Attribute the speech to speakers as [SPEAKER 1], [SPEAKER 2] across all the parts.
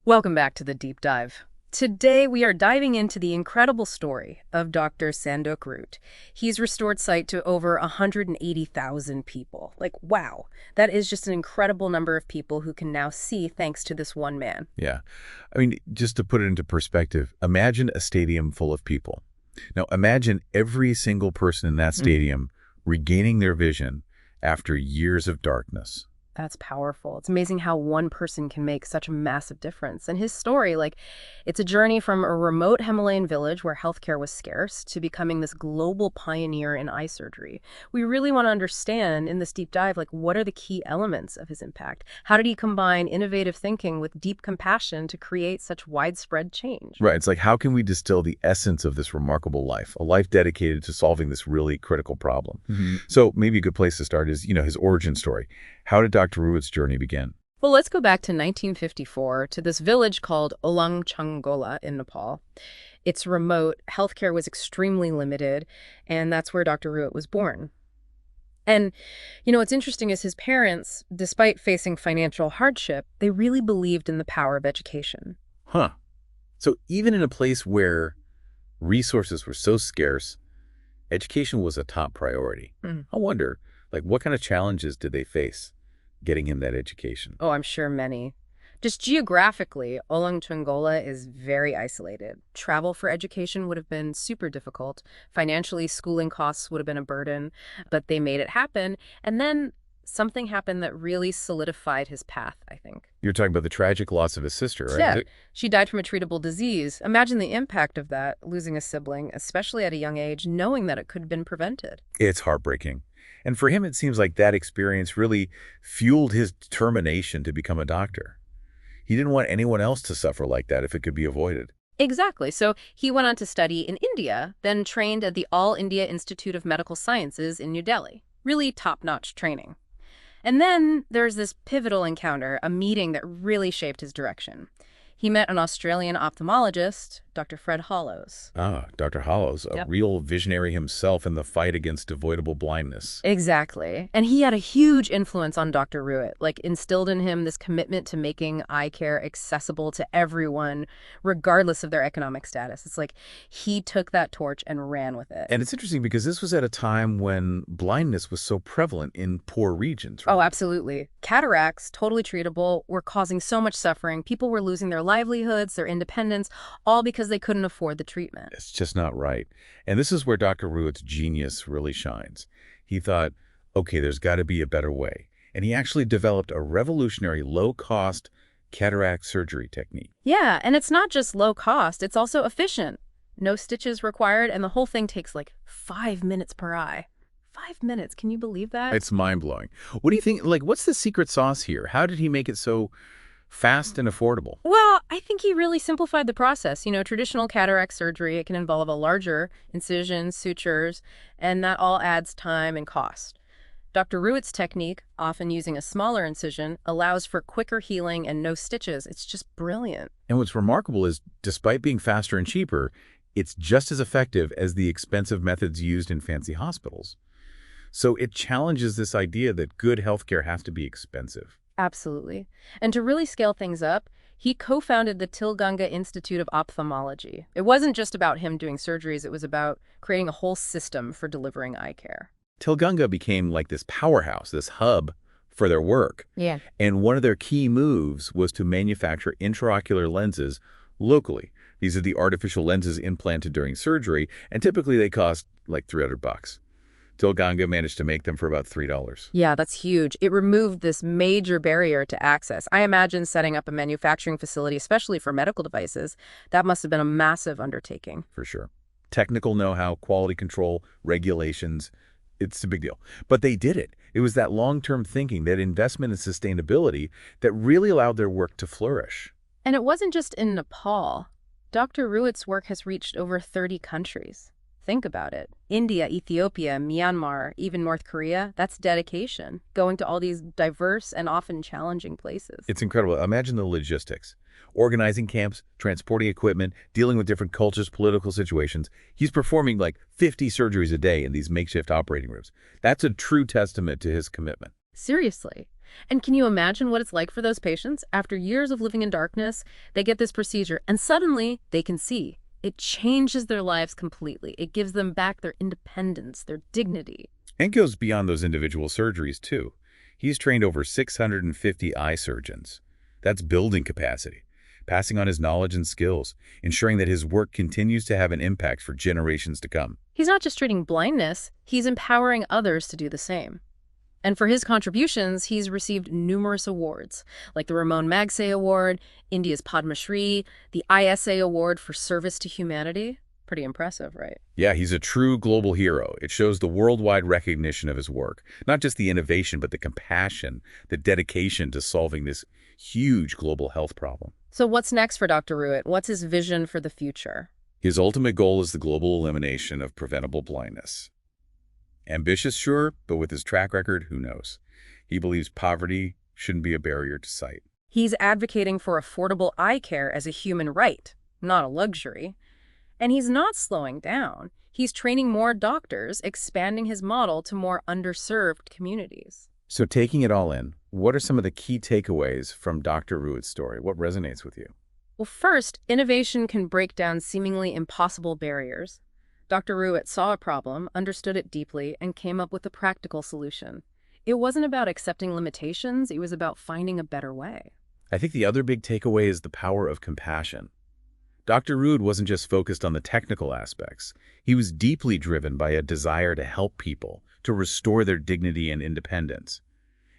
[SPEAKER 1] Welcome back to the Deep Dive. Today, we are diving into the incredible story of Dr. Sanduk Ruit. He's restored sight to over 180,000 people. Like, wow, that is just an incredible number of people who can now see thanks to this one man.
[SPEAKER 2] Yeah. I mean, just to put it into perspective, imagine a stadium full of people. Now, imagine every single person in that stadium regaining their vision after years of darkness.
[SPEAKER 1] That's powerful. It's amazing how one person can make such a massive difference. And his story, it's a journey from a remote Himalayan village where healthcare was scarce to becoming this global pioneer in eye surgery. We really want to understand in this deep dive, what are the key elements of his impact? How did he combine innovative thinking with deep compassion to create such widespread change?
[SPEAKER 2] Right. It's like, how can we distill the essence of this remarkable life, a life dedicated to solving this really critical problem? So maybe a good place to start is, his origin story. How did Dr. Ruit's journey begin?
[SPEAKER 1] Well, let's go back to 1954 to this village called Olangchangola in Nepal. It's remote, healthcare was extremely limited, and that's where Dr. Ruit was born. And, what's interesting is his parents, despite facing financial hardship, they really believed in the power of education.
[SPEAKER 2] Huh. So even in a place where resources were so scarce, education was a top priority. I wonder, what kind of challenges did they face getting him that education?
[SPEAKER 1] Oh, I'm sure many. Just geographically, Olangchangola is very isolated. Travel for education would have been super difficult. Financially, schooling costs would have been a burden, but they made it happen. And then something happened that really solidified his path, I think.
[SPEAKER 2] You're talking about the tragic loss of his sister, right?
[SPEAKER 1] Yeah, she died from a treatable disease. Imagine the impact of that, losing a sibling, especially at a young age, knowing that it could have been prevented.
[SPEAKER 2] It's heartbreaking. And for him, it seems like that experience really fueled his determination to become a doctor. He didn't want anyone else to suffer like that if it could be avoided.
[SPEAKER 1] Exactly. So he went on to study in India, then trained at the All India Institute of Medical Sciences in New Delhi. Really top-notch training. And then there's this pivotal encounter, a meeting that really shaped his direction. He met an Australian ophthalmologist, Dr. Fred Hollows.
[SPEAKER 2] Dr. Hollows, a real visionary himself in the fight against avoidable blindness.
[SPEAKER 1] Exactly. And he had a huge influence on Dr. Ruit, instilled in him this commitment to making eye care accessible to everyone, regardless of their economic status. It's like he took that torch and ran with it.
[SPEAKER 2] And it's interesting because this was at a time when blindness was so prevalent in poor regions, right?
[SPEAKER 1] Oh, absolutely. Cataracts, totally treatable, were causing so much suffering. People were losing their livelihoods, their independence, all because they couldn't afford the treatment.
[SPEAKER 2] It's just not right. And this is where Dr. Ruit's genius really shines. He thought, okay, there's got to be a better way. And he actually developed a revolutionary low-cost cataract surgery technique.
[SPEAKER 1] Yeah, and it's not just low cost, it's also efficient. No stitches required, and the whole thing takes 5 minutes per eye. 5 minutes, can you believe that?
[SPEAKER 2] It's mind-blowing. What do you think, what's the secret sauce here? How did he make it so fast and affordable?
[SPEAKER 1] Well, I think he really simplified the process. Traditional cataract surgery, it can involve a larger incision, sutures, and that all adds time and cost. Dr. Ruit's technique, often using a smaller incision, allows for quicker healing and no stitches. It's just brilliant.
[SPEAKER 2] And what's remarkable is, despite being faster and cheaper, it's just as effective as the expensive methods used in fancy hospitals. So it challenges this idea that good healthcare has to be expensive.
[SPEAKER 1] Absolutely. And to really scale things up, he co-founded the Tilganga Institute of Ophthalmology. It wasn't just about him doing surgeries, it was about creating a whole system for delivering eye care.
[SPEAKER 2] Tilganga became like this powerhouse, this hub for their work.
[SPEAKER 1] Yeah.
[SPEAKER 2] And one of their key moves was to manufacture intraocular lenses locally. These are the artificial lenses implanted during surgery, and typically they cost $300. Tilganga managed to make them for about $3.
[SPEAKER 1] Yeah, that's huge. It removed this major barrier to access. I imagine setting up a manufacturing facility, especially for medical devices, that must have been a massive undertaking.
[SPEAKER 2] For sure. Technical know-how, quality control, regulations, it's a big deal. But they did it. It was that long-term thinking, that investment in sustainability that really allowed their work to flourish.
[SPEAKER 1] And it wasn't just in Nepal. Dr. Ruit's work has reached over 30 countries. Think about it. India, Ethiopia, Myanmar, even North Korea, that's dedication, going to all these diverse and often challenging places.
[SPEAKER 2] It's incredible. Imagine the logistics. Organizing camps, transporting equipment, dealing with different cultures, political situations. He's performing 50 surgeries a day in these makeshift operating rooms. That's a true testament to his commitment.
[SPEAKER 1] Seriously. And can you imagine what it's like for those patients? After years of living in darkness, they get this procedure and suddenly they can see. It changes their lives completely. It gives them back their independence, their dignity.
[SPEAKER 2] And goes beyond those individual surgeries, too. He's trained over 650 eye surgeons. That's building capacity, passing on his knowledge and skills, ensuring that his work continues to have an impact for generations to come.
[SPEAKER 1] He's not just treating blindness, he's empowering others to do the same. And for his contributions, he's received numerous awards, like the Ramon Magsaysay Award, India's Padma Shri, the ISA Award for Service to Humanity. Pretty impressive, right?
[SPEAKER 2] Yeah, he's a true global hero. It shows the worldwide recognition of his work, not just the innovation, but the compassion, the dedication to solving this huge global health problem.
[SPEAKER 1] So what's next for Dr. Ruit? What's his vision for the future?
[SPEAKER 2] His ultimate goal is the global elimination of preventable blindness. Ambitious, sure, but with his track record, who knows? He believes poverty shouldn't be a barrier to sight.
[SPEAKER 1] He's advocating for affordable eye care as a human right, not a luxury. And he's not slowing down. He's training more doctors, expanding his model to more underserved communities.
[SPEAKER 2] So taking it all in, what are some of the key takeaways from Dr. Ruit's story? What resonates with you?
[SPEAKER 1] Well, first, innovation can break down seemingly impossible barriers. Dr. Ruit saw a problem, understood it deeply, and came up with a practical solution. It wasn't about accepting limitations, it was about finding a better way.
[SPEAKER 2] I think the other big takeaway is the power of compassion. Dr. Ruit wasn't just focused on the technical aspects. He was deeply driven by a desire to help people, to restore their dignity and independence.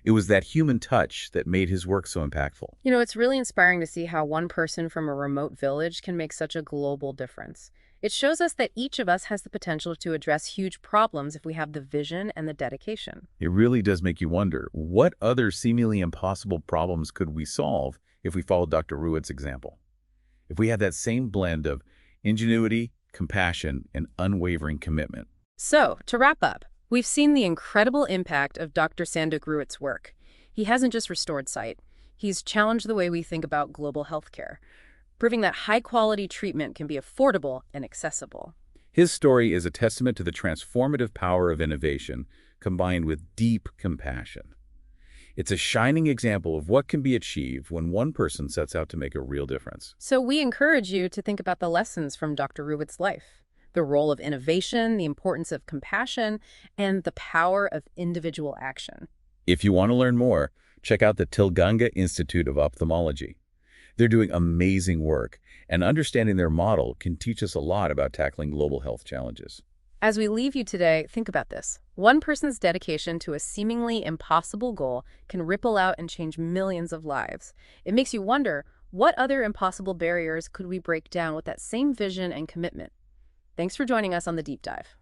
[SPEAKER 2] It was that human touch that made his work so impactful.
[SPEAKER 1] You know, it's really inspiring to see how one person from a remote village can make such a global difference. It shows us that each of us has the potential to address huge problems if we have the vision and the dedication.
[SPEAKER 2] It really does make you wonder, what other seemingly impossible problems could we solve if we followed Dr. Ruit's example? If we had that same blend of ingenuity, compassion, and unwavering commitment.
[SPEAKER 1] So, to wrap up, we've seen the incredible impact of Dr. Sanduk Ruit's work. He hasn't just restored sight. He's challenged the way we think about global healthcare, proving that high-quality treatment can be affordable and accessible.
[SPEAKER 2] His story is a testament to the transformative power of innovation combined with deep compassion. It's a shining example of what can be achieved when one person sets out to make a real difference.
[SPEAKER 1] So we encourage you to think about the lessons from Dr. Ruit's life, the role of innovation, the importance of compassion, and the power of individual action.
[SPEAKER 2] If you want to learn more, check out the Tilganga Institute of Ophthalmology. They're doing amazing work, and understanding their model can teach us a lot about tackling global health challenges.
[SPEAKER 1] As we leave you today, think about this. One person's dedication to a seemingly impossible goal can ripple out and change millions of lives. It makes you wonder, what other impossible barriers could we break down with that same vision and commitment? Thanks for joining us on The Deep Dive.